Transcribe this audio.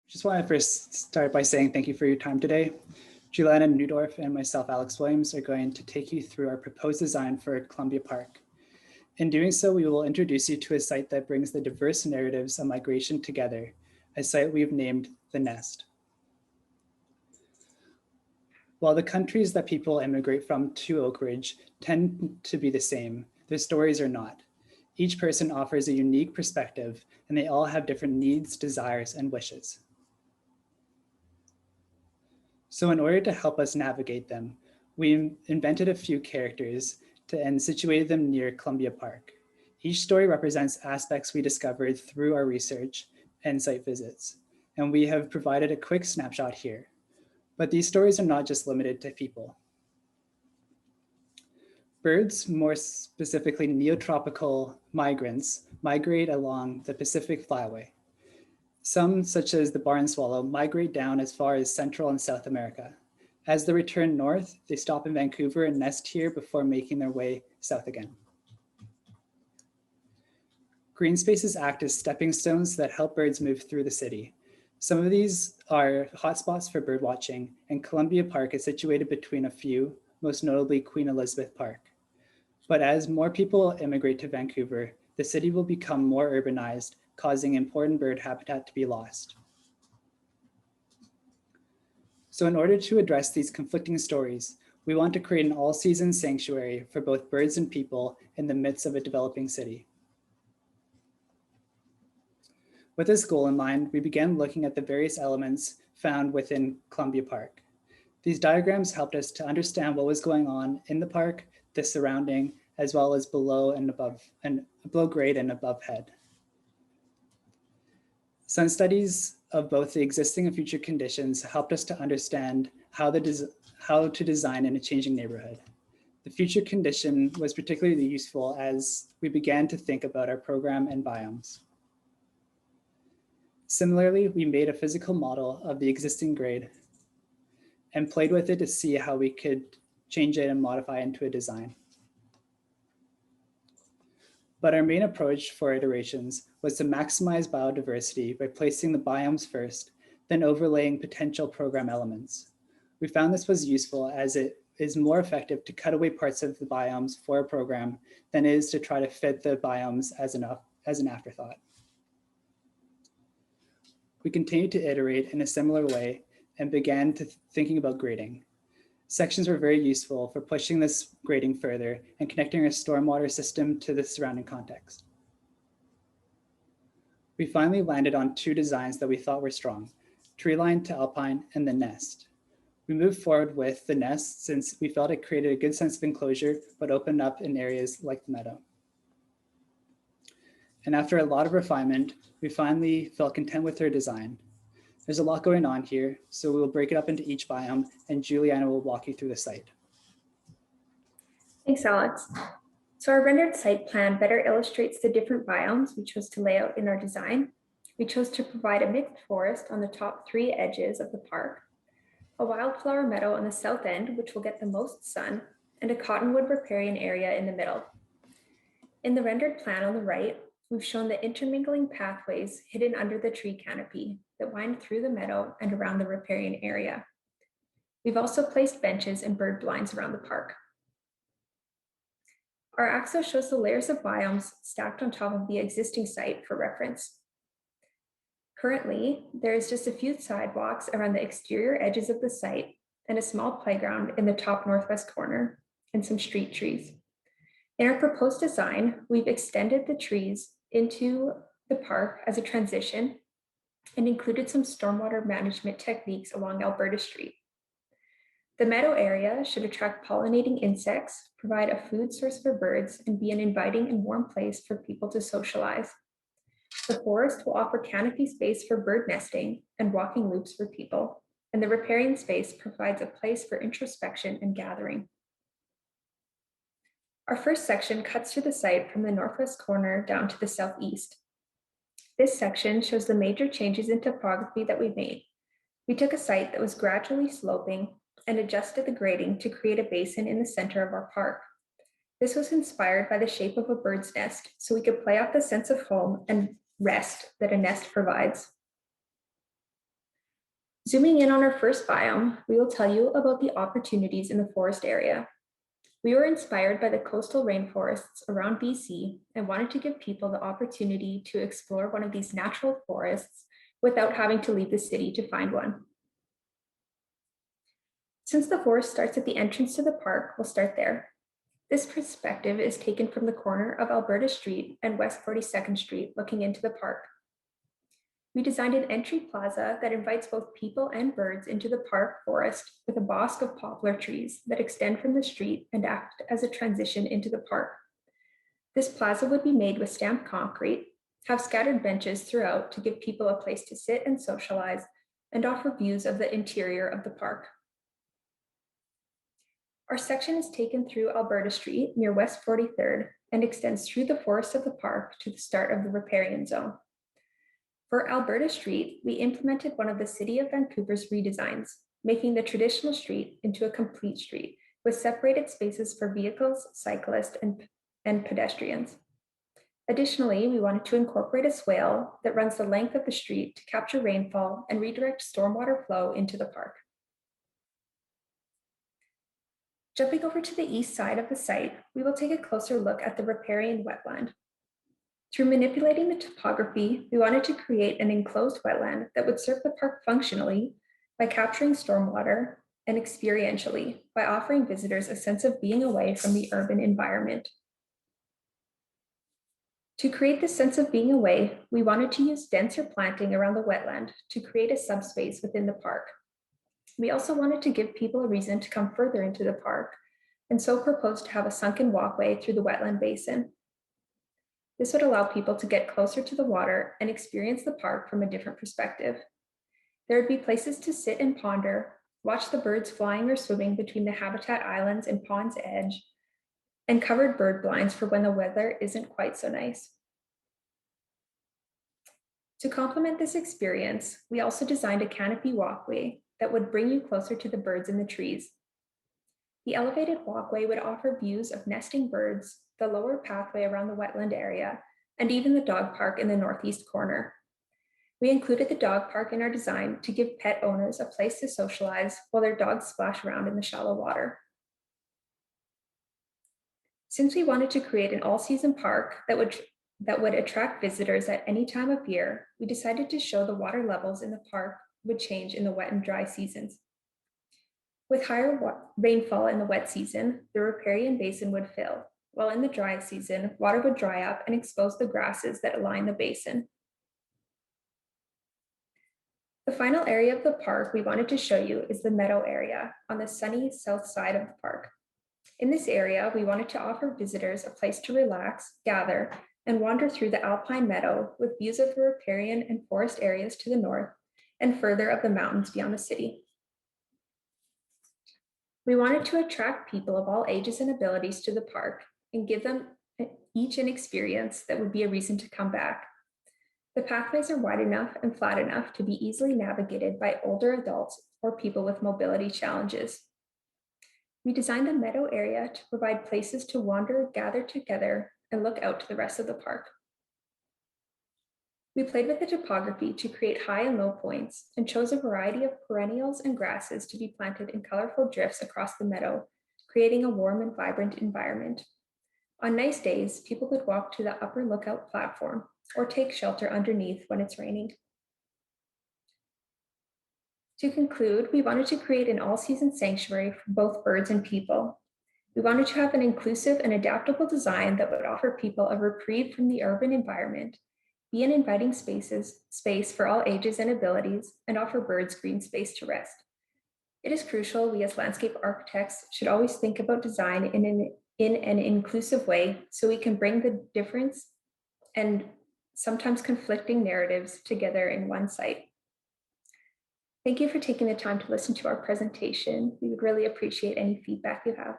Just want to first start by saying thank you for your time today. Juliana Neudorf and myself, Alex Williams, are going to take you through our proposed design for Columbia Park. In doing so, we will introduce you to a site that brings the diverse narratives of migration together, a site we've named The Nest. While the countries that people immigrate from to Oak Ridge tend to be the same, their stories are not. Each person offers a unique perspective, and they all have different needs, desires, and wishes. So in order to help us navigate them, we invented a few characters and situated them near Columbia Park. Each story represents aspects we discovered through our research and site visits, and we have provided a quick snapshot here. But these stories are not just limited to people. Birds, more specifically neotropical migrants, migrate along the Pacific Flyway. Some, such as the barn swallow, migrate down as far as Central and South America. As they return north, they stop in Vancouver and nest here before making their way south again. Green spaces act as stepping stones that help birds move through the city. Some of these are hotspots for bird watching, and Columbia Park is situated between a few, most notably Queen Elizabeth Park. But as more people immigrate to Vancouver, the city will become more urbanized, causing important bird habitat to be lost. So in order to address these conflicting stories, we want to create an all-season sanctuary for both birds and people in the midst of a developing city. With this goal in mind, we began looking at the various elements found within Columbia Park. These diagrams helped us to understand what was going on in the park, the surrounding, as well as below grade and above head. Some studies of both the existing and future conditions helped us to understand how to design in a changing neighborhood. The future condition was particularly useful as we began to think about our program and biomes. Similarly, we made a physical model of the existing grade and played with it to see how we could change it and modify it into a design. But our main approach for iterations was to maximize biodiversity by placing the biomes first, then overlaying potential program elements. We found this was useful as it is more effective to cut away parts of the biomes for a program than it is to try to fit the biomes as an afterthought. We continued to iterate in a similar way and began thinking about grading. Sections were very useful for pushing this grading further and connecting our stormwater system to the surrounding context. We finally landed on two designs that we thought were strong, Treeline to Alpine and the Nest. We moved forward with the Nest since we felt it created a good sense of enclosure, but opened up in areas like the meadow. And after a lot of refinement, we finally felt content with our design. There's a lot going on here, so we'll break it up into each biome, and Juliana will walk you through the site. Thanks, Alex. So our rendered site plan better illustrates the different biomes we chose to lay out in our design. We chose to provide a mixed forest on the top three edges of the park, a wildflower meadow on the south end, which will get the most sun, and a cottonwood riparian area in the middle. In the rendered plan on the right, we've shown the intermingling pathways hidden under the tree canopy that wind through the meadow and around the riparian area. We've also placed benches and bird blinds around the park. Our axis shows the layers of biomes stacked on top of the existing site for reference. Currently, there is just a few sidewalks around the exterior edges of the site and a small playground in the top northwest corner and some street trees. In our proposed design, we've extended the trees into the park as a transition and included some stormwater management techniques along Alberta Street. The meadow area should attract pollinating insects, provide a food source for birds, and be an inviting and warm place for people to socialize. The forest will offer canopy space for bird nesting and walking loops for people, and the riparian space provides a place for introspection and gathering. Our first section cuts through the site from the northwest corner down to the southeast. This section shows the major changes in topography that we made. We took a site that was gradually sloping and adjusted the grading to create a basin in the center of our park. This was inspired by the shape of a bird's nest, so we could play off the sense of home and rest that a nest provides. Zooming in on our first biome, we will tell you about the opportunities in the forest area. We were inspired by the coastal rainforests around BC and wanted to give people the opportunity to explore one of these natural forests without having to leave the city to find one. Since the forest starts at the entrance to the park, we'll start there. This perspective is taken from the corner of Alberta Street and West 42nd Street, looking into the park. We designed an entry plaza that invites both people and birds into the park forest with a bosque of poplar trees that extend from the street and act as a transition into the park. This plaza would be made with stamped concrete, have scattered benches throughout to give people a place to sit and socialize, and offer views of the interior of the park. Our section is taken through Alberta Street near West 43rd and extends through the forest of the park to the start of the riparian zone. For Alberta Street, we implemented one of the City of Vancouver's redesigns, making the traditional street into a complete street with separated spaces for vehicles, cyclists, and pedestrians. Additionally, we wanted to incorporate a swale that runs the length of the street to capture rainfall and redirect stormwater flow into the park. Jumping over to the east side of the site, we will take a closer look at the riparian wetland. Through manipulating the topography, we wanted to create an enclosed wetland that would serve the park functionally by capturing stormwater and experientially by offering visitors a sense of being away from the urban environment. To create this sense of being away, we wanted to use denser planting around the wetland to create a subspace within the park. We also wanted to give people a reason to come further into the park, and so proposed to have a sunken walkway through the wetland basin. This would allow people to get closer to the water and experience the park from a different perspective. There would be places to sit and ponder, watch the birds flying or swimming between the habitat islands and pond's edge, and covered bird blinds for when the weather isn't quite so nice. To complement this experience, we also designed a canopy walkway that would bring you closer to the birds in the trees. The elevated walkway would offer views of nesting birds, the lower pathway around the wetland area, and even the dog park in the northeast corner. We included the dog park in our design to give pet owners a place to socialize while their dogs splash around in the shallow water. Since we wanted to create an all-season park that would attract visitors at any time of year, we decided to show the water levels in the park would change in the wet and dry seasons. With higher rainfall in the wet season, the riparian basin would fill, while in the dry season, water would dry up and expose the grasses that line the basin. The final area of the park we wanted to show you is the meadow area on the sunny south side of the park. In this area, we wanted to offer visitors a place to relax, gather, and wander through the alpine meadow with views of the riparian and forest areas to the north and further of the mountains beyond the city. We wanted to attract people of all ages and abilities to the park and give them each an experience that would be a reason to come back. The pathways are wide enough and flat enough to be easily navigated by older adults or people with mobility challenges. We designed the meadow area to provide places to wander, gather together, and look out to the rest of the park. We played with the topography to create high and low points and chose a variety of perennials and grasses to be planted in colorful drifts across the meadow, creating a warm and vibrant environment. On nice days, people could walk to the upper lookout platform or take shelter underneath when it's raining. To conclude, we wanted to create an all-season sanctuary for both birds and people. We wanted to have an inclusive and adaptable design that would offer people a reprieve from the urban environment, be an inviting space for all ages and abilities, and offer birds green space to rest. It is crucial we as landscape architects should always think about design in an inclusive way so we can bring the difference and sometimes conflicting narratives together in one site. Thank you for taking the time to listen to our presentation. We would really appreciate any feedback you have.